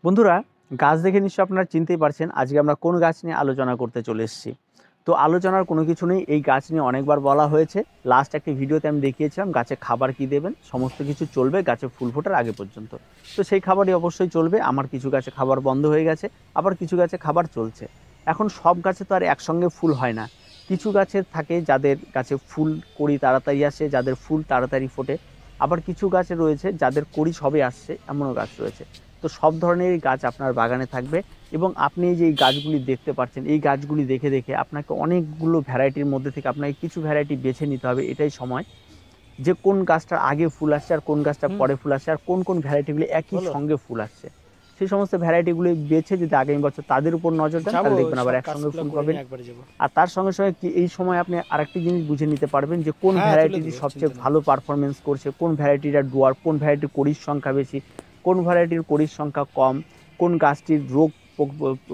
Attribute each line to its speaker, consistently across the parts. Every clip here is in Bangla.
Speaker 1: বন্ধুরা, গাছ দেখে নিশ্চয়ই আপনারা চিনতেই পারছেন আজকে আমরা কোন গাছ নিয়ে আলোচনা করতে চলে এসেছি। তো আলোচনার কোনো কিছু নেই, এই গাছ নিয়ে অনেকবার বলা হয়েছে। লাস্ট একটি ভিডিওতে আমি দেখিয়েছিলাম গাছে খাবার কি দেবেন, সমস্ত কিছু চলবে গাছে ফুল ফোটার আগে পর্যন্ত। তো সেই খাবারই অবশ্যই চলবে। আমার কিছু গাছে খাবার বন্ধ হয়ে গেছে, আবার কিছু গাছে খাবার চলছে। এখন সব গাছে তো আর একসঙ্গে ফুল হয় না। কিছু গাছের থাকে যাদের গাছে ফুল কড়ি তাড়াতাড়ি আসে, যাদের ফুল তাড়াতাড়ি ফোটে। আবার কিছু গাছে রয়েছে যাদের কড়ি সবে আসছে, এমনও গাছ রয়েছে। তো সব ধরনেরই গাছ আপনার বাগানে থাকবে এবং আপনি যে এই গাছগুলি দেখতে পাচ্ছেন, এই গাছগুলি দেখে দেখে আপনাকে অনেকগুলো ভ্যারাইটির মধ্যে থেকে আপনাকে কিছু ভ্যারাইটি বেছে নিতে হবে। এটাই সময় যে কোন গাছটার আগে ফুল আসছে আর কোন গাছটা পরে ফুল আসছে আর কোন কোন ভ্যারাইটিগুলি একই সঙ্গে ফুল আসছে। সেই সমস্ত ভ্যারাইটিগুলি বেছে যদি আগামী বছর তাদের উপর নজর দেন, তাহলে দেখবেন আবার একসঙ্গে ফুল পাবেন। আর তার সঙ্গে সঙ্গে কি এই সময় আপনি আরেকটি জিনিস বুঝে নিতে পারবেন যে কোন ভ্যারাইটিটি সবচেয়ে ভালো পারফরমেন্স করছে, কোন ভ্যারাইটিটা ডুয়ার, কোন ভ্যারাইটির কড়ির সংখ্যা বেশি, কোন ভ্যারাইটির কড়ির সংখ্যা কম, কোন গাছটির রোগ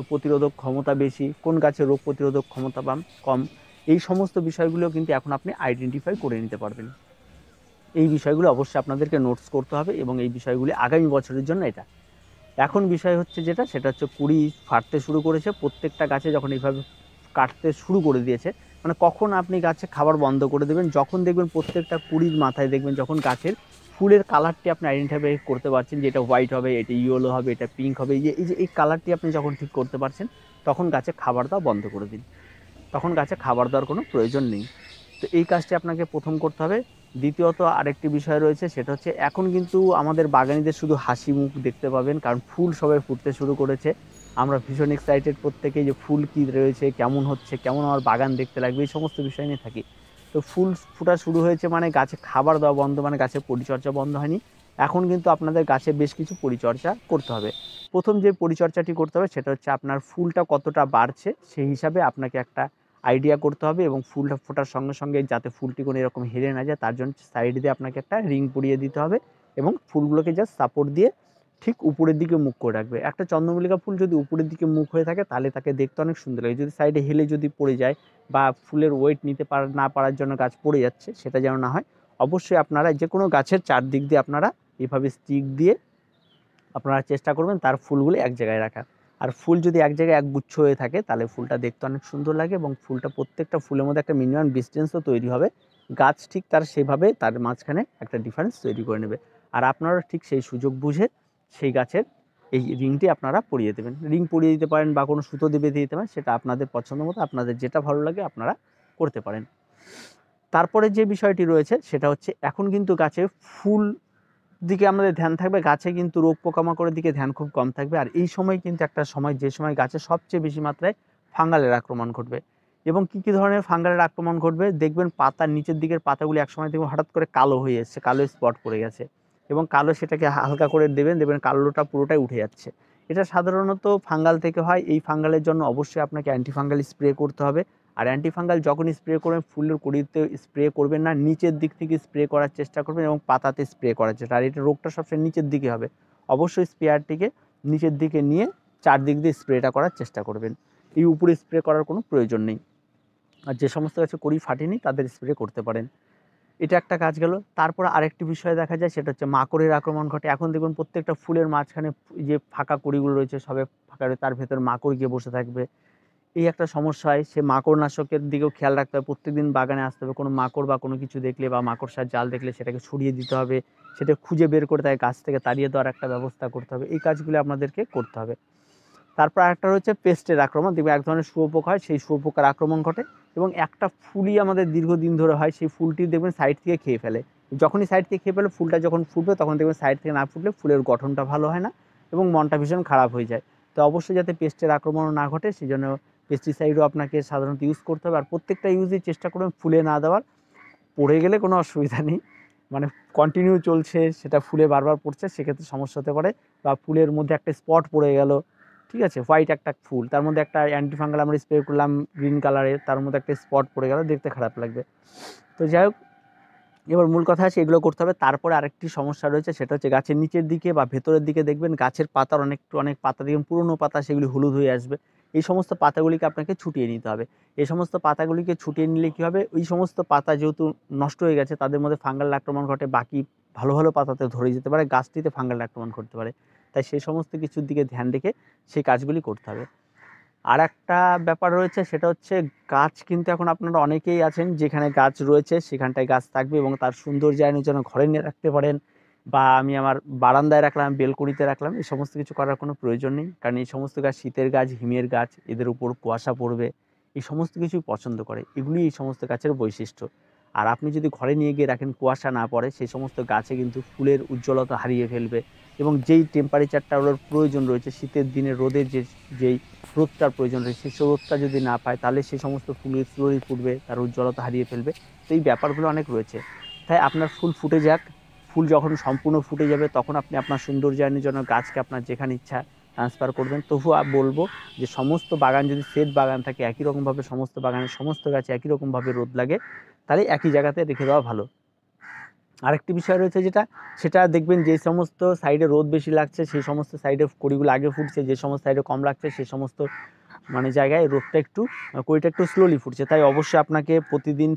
Speaker 1: প্রতিরোধক ক্ষমতা বেশি, কোন গাছের রোগ প্রতিরোধক ক্ষমতা কম। এই সমস্ত বিষয়গুলো কিন্তু এখন আপনি আইডেন্টিফাই করে নিতে পারবেন। এই বিষয়গুলো অবশ্যই আপনাদেরকে নোটস করতে হবে এবং এই বিষয়গুলি আগামী বছরের জন্য এটা। এখন বিষয় হচ্ছে যেটা, সেটা হচ্ছে কুড়ি ফাটতে শুরু করেছে। প্রত্যেকটা গাছে যখন এইভাবে কাটতে শুরু করে দিয়েছে, মানে কখন আপনি গাছে খাবার বন্ধ করে দেবেন, যখন দেখবেন প্রত্যেকটা কুড়ির মাথায় দেখবেন যখন গাছের ফুলের কালারটি আপনি আইডেন্টিফাই করতে পারছেন যে এটা হোয়াইট হবে, এটা ইয়েলো হবে, এটা পিঙ্ক হবে, এই কালারটি আপনি যখন ঠিক করতে পারছেন, তখন গাছে খাবার দেওয়া বন্ধ করে দিন। তখন গাছে খাবার দেওয়ার কোনো প্রয়োজন নেই। তো এই কাজটি আপনাকে প্রথম করতে হবে। দ্বিতীয়ত আরেকটি বিষয় রয়েছে, সেটা হচ্ছে এখন কিন্তু আমাদের বাগানিদের শুধু হাসি মুখ দেখতে পাবেন, কারণ ফুল সবাই ফুটতে শুরু করেছে। আমরা ভীষণ এক্সাইটেড প্রত্যেকেই যে ফুল কী রয়েছে, কেমন হচ্ছে, কেমন আমার বাগান দেখতে লাগবে, এই সমস্ত বিষয় নিয়ে থাকি। তো ফুল ফোটা শুরু হয়েছে মানে গাছে খাবার দেওয়া বন্ধ, মানে গাছের পরিচর্যা বন্ধ হয়নি। এখন কিন্তু আপনাদের গাছে বেশ কিছু পরিচর্যা করতে হবে। প্রথম যে পরিচর্যাটি করতে হবে সেটা হচ্ছে আপনার ফুলটা কতটা বাড়ছে সেই হিসাবে আপনাকে একটা আইডিয়া করতে হবে এবং ফুলটা ফোটার সঙ্গে সঙ্গে যাতে ফুলটি কোনো এরকম হেরে না যায়, তার জন্য সাইড দিয়ে আপনাকে একটা রিং পরিয়ে দিতে হবে এবং ফুলগুলোকে জাস্ট সাপোর্ট দিয়ে ঠিক উপরের দিকে মুখ করে রাখবে। একটা চন্দ্রমল্লিকা ফুল যদি উপরের দিকে মুখ হয়ে থাকে তাহলে তাকে দেখতে অনেক সুন্দর লাগে। যদি সাইডে হেলে যদি পড়ে যায় বা ফুলের ওয়েট নিতে না পারার জন্য গাছ পড়ে যাচ্ছে, সেটা যেন না হয়। অবশ্যই আপনারা যে কোনো গাছের চারদিক দিয়ে আপনারা এভাবে স্টিক দিয়ে আপনারা চেষ্টা করবেন তার ফুলগুলো এক জায়গায় রাখার। আর ফুল যদি এক জায়গায় একগুচ্ছ হয়ে থাকে তাহলে ফুলটা দেখতে অনেক সুন্দর লাগে এবং ফুলটা প্রত্যেকটা ফুলের মধ্যে একটা মিনিমাম ডিস্টেন্সও তৈরি হবে। গাছ ঠিক তার সেভাবে তার মাঝখানে একটা ডিফারেন্স তৈরি করে নেবে। আর আপনারা ঠিক সেই সুযোগ বুঝে সেই গাছের এই রিংটি আপনারা পরিয়ে দেবেন। রিং পরিয়ে দিতে পারেন বা কোনো সুতো দিয়ে বেঁধে দিতে পারেন, সেটা আপনাদের পছন্দ মতো আপনাদের যেটা ভালো লাগে আপনারা করতে পারেন। তারপরে যে বিষয়টি রয়েছে সেটা হচ্ছে এখন কিন্তু গাছে ফুল দিকে আমাদের ধ্যান থাকবে, গাছে কিন্তু রোগ পোকামাকড়ের দিকে ধ্যান খুব কম থাকবে। আর এই সময় কিন্তু একটা সময় যে সময় গাছে সবচেয়ে বেশি মাত্রায় ফাঙ্গালের আক্রমণ ঘটবে। এবং কী কী ধরনের ফাঙ্গালের আক্রমণ ঘটবে দেখবেন, পাতার নিচের দিকের পাতাগুলি একসময় দেখবেন হঠাৎ করে কালো হয়ে এসছে, কালো স্পট পড়ে গেছে এবং কালো সেটাকে হালকা করে দেখবেন কালোটা পুরোটাই উঠে যাচ্ছে। এটা সাধারণত ফাঙ্গাল থেকে হয়। এই ফাঙ্গালের জন্য অবশ্যই আপনাকে অ্যান্টিফাঙ্গাল স্প্রে করতে হবে। আর অ্যান্টিফাঙ্গাল যখনই স্প্রে করবেন ফুলের কড়িতে স্প্রে করবেন না, নিচের দিক থেকে স্প্রে করার চেষ্টা করবেন এবং পাতাতে স্প্রে করার চেষ্টা। আর এটা রোগটা সবসময় নিচের দিকে হবে। অবশ্যই স্প্রেয়ারটিকে নিচের দিকে নিয়ে চারদিক দিয়ে স্প্রেটা করার চেষ্টা করবেন। এই উপরে স্প্রে করার কোনো প্রয়োজন নেই। আর যে সমস্ত গাছে কড়ি ফাটেনি তাদের স্প্রে করতে পারেন। এটা একটা কাজ গেল। তারপর আরেকটি বিষয় দেখা যায়, সেটা হচ্ছে মাকড়ের আক্রমণ ঘটে। এখন দেখবেন প্রত্যেকটা ফুলের মাঝখানে যে ফাঁকা কড়িগুলো রয়েছে সবে ফাঁকা, তার ভেতর মাকড় গিয়ে বসে থাকবে। এই একটা সমস্যা হয়। সে মাকড়নাশকের দিকেও খেয়াল রাখতে হবে। প্রত্যেকদিন বাগানে আসতে হবে। কোনো মাকড় বা কোনো কিছু দেখলে বা মাকড়সার জাল দেখলে সেটাকে ছড়িয়ে দিতে হবে। সেটা খুঁজে বের করে তাকে গাছ থেকে তাড়িয়ে দেওয়ার একটা ব্যবস্থা করতে হবে। এই কাজগুলো আপনাদেরকে করতে হবে। তারপর আরেকটা রয়েছে পেস্টের আক্রমণ। দেখবেন এক ধরনের শুঁয়োপোকা হয়, সেই শুঁয়োপোকার আক্রমণ ঘটে এবং একটা ফুলই আমাদের দীর্ঘদিন ধরে হয়, সেই ফুলটি দেখবেন সাইড থেকে খেয়ে ফেলে। যখনই সাইড থেকে খেয়ে ফেলে ফুলটা যখন ফুটবে তখন দেখবেন সাইড থেকে না ফুটলে ফুলের গঠনটা ভালো হয় না এবং মনটা ভীষণ খারাপ হয়ে যায়। তো অবশ্যই যাতে পেস্টের আক্রমণ না ঘটে সেই জন্য পেস্টিসাইডও আপনাকে সাধারণত ইউজ করতে হবে। আর প্রত্যেকটা ইউজই চেষ্টা করবেন ফুলে না দেওয়ার। পড়ে গেলে কোনো অসুবিধা নেই, মানে কন্টিনিউ চলছে সেটা ফুলে বারবার পড়ছে সেক্ষেত্রে সমস্যা হতে পারে। বা ফুলের মধ্যে একটা স্পট পড়ে গেল, ঠিক আছে, হোয়াইট একটা ফুল, তার মধ্যে একটা অ্যান্টিফাঙ্গাল আমরা স্প্রে করলাম গ্রিন কালারের, তার মধ্যে একটা স্পট পড়ে গেল, দেখতে খারাপ লাগবে। তো যাই হোক, এবার মূল কথা আছে এগুলো করতে হবে। তারপরে আরেকটি সমস্যা রয়েছে, সেটা হচ্ছে গাছের নিচের দিকে বা ভেতরের দিকে দেখবেন গাছের পাতার অনেক পাতা দেখবেন পুরনো পাতা, সেগুলি হলুদ হয়ে আসবে। এই সমস্ত পাতাগুলিকে আপনাকে ছুটিয়ে নিতে হবে। এই সমস্ত পাতাগুলিকে ছুটিয়ে নিলে কী হবে, ওই সমস্ত পাতা যেহেতু নষ্ট হয়ে গেছে তাদের মধ্যে ফাঙ্গাল আক্রমণ ঘটে, বাকি ভালো ভালো পাতাতে ধরে যেতে পারে, গাছটিতে ফাঙ্গাল আক্রমণ করতে পারে। তাই সেই সমস্ত কিছুর দিকে ধ্যান রেখে সেই কাজগুলি করতে হবে। আর একটা ব্যাপার রয়েছে, সেটা হচ্ছে গাছ কিন্তু এখন আপনারা অনেকেই আছেন যেখানে গাছ রয়েছে সেখানটায় গাছ থাকবে এবং তার সৌন্দর্যায়নের জন্য ঘরে নিয়ে রাখতে পারেন, বা আমি আমার বারান্দায় রাখলাম, বেলকনিতে রাখলাম, এই সমস্ত কিছু করার কোনো প্রয়োজন নেই। কারণ এই সমস্ত গাছ শীতের গাছ, হিমের গাছ, এদের উপর কুয়াশা পড়বে, এই সমস্ত কিছুই পছন্দ করে। এগুলি এই সমস্ত গাছের বৈশিষ্ট্য। আর আপনি যদি ঘরে নিয়ে গিয়ে রাখেন কুয়াশা না পড়ে, সেই সমস্ত গাছে কিন্তু ফুলের উজ্জ্বলতা হারিয়ে ফেলবে এবং যেই টেম্পারেচারটা ওর প্রয়োজন রয়েছে শীতের দিনে, রোদের যেই রোদটার প্রয়োজন রয়েছে, সেই রোদটা যদি না পায় তাহলে সেই সমস্ত ফুলের স্লোলি ফুটবে, তার উজ্জ্বলতা হারিয়ে ফেলবে। তো এই ব্যাপারগুলো অনেক রয়েছে। তাই আপনার ফুল ফুটে যাক, ফুল যখন সম্পূর্ণ ফুটে যাবে তখন আপনি আপনার সৌন্দর্যায়নের জন্য গাছকে আপনার যেখানে ইচ্ছা ট্রান্সফার করবেন। তবুও বলবো যে সমস্ত বাগান যদি সেট বাগান থাকে, একই রকমভাবে সমস্ত বাগানের সমস্ত গাছে একই রকমভাবে রোদ লাগে, তাহলে একই জায়গাতে রেখে দেওয়া ভালো। আরেকটি বিষয় রয়েছে সেটা দেখবেন যে সমস্ত সাইডে রোদ বেশি লাগছে সেই সমস্ত সাইডে কড়িগুলো আগে ফুটছে, যে সমস্ত সাইডে কম লাগছে সেই সমস্ত জায়গায় রোদটা কড়িটা একটু স্লোলি ফুটছে। তাই অবশ্যই আপনাকে প্রতিদিন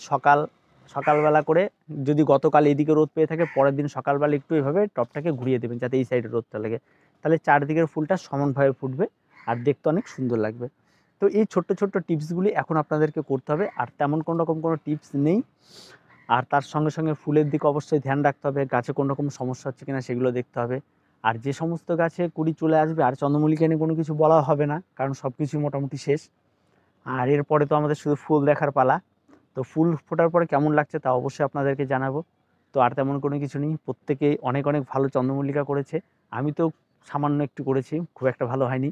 Speaker 1: সকালবেলা করে, যদি গতকাল এইদিকে রোদ পেয়ে থাকে, পরের দিন সকালবেলা একটু এভাবে টপটাকে ঘুরিয়ে দেবেন যাতে এই সাইডে রোদটা লাগে, তাহলে চারদিকের ফুলটা সমানভাবে ফুটবে আর দেখতে অনেক সুন্দর লাগবে। তো এই ছোট্ট ছোট্ট টিপসগুলি এখন আপনাদেরকে করতে হবে, আর তেমন কোনো টিপস নেই। আর তার সঙ্গে সঙ্গে ফুলের দিকে অবশ্যই ধ্যান রাখতে হবে, গাছে কোনো রকম সমস্যা হচ্ছে কিনা সেগুলো দেখতে হবে। আর যে সমস্ত গাছে কুড়ি চলে আসবে, আর চন্দ্রমল্লিকা নিয়ে কোনো কিছু বলা হবে না, কারণ সব কিছুই মোটামুটি শেষ। আর এরপরে তো আমাদের শুধু ফুল দেখার পালা। তো ফুল ফোটার পরে কেমন লাগছে তা অবশ্যই আপনাদেরকে জানাবো। তো আর তেমন কোনো কিছু নেই, প্রত্যেকেই অনেক অনেক ভালো চন্দ্রমল্লিকা করেছে। আমি তো সামান্য একটু করেছি, খুব একটা ভালো হয়নি,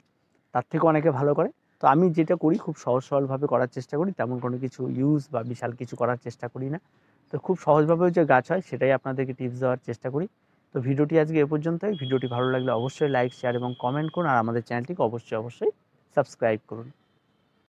Speaker 1: তার থেকে অনেকে ভালো করে। তো আমি যেটা করি খুব সহজ সরলভাবে করার চেষ্টা করি, তেমন কোনো কিছু ইউজ বা বিশাল কিছু করার চেষ্টা করি না। তো খুব সহজভাবেও যে গাছ হয় সেটাই আপনাদেরকে টিপস দেওয়ার চেষ্টা করি। তো ভিডিওটি আজকে এ পর্যন্তই। ভিডিওটি ভালো লাগলে অবশ্যই লাইক, শেয়ার এবং কমেন্ট করুন, আর আমাদের চ্যানেলটিকে অবশ্যই সাবস্ক্রাইব করুন।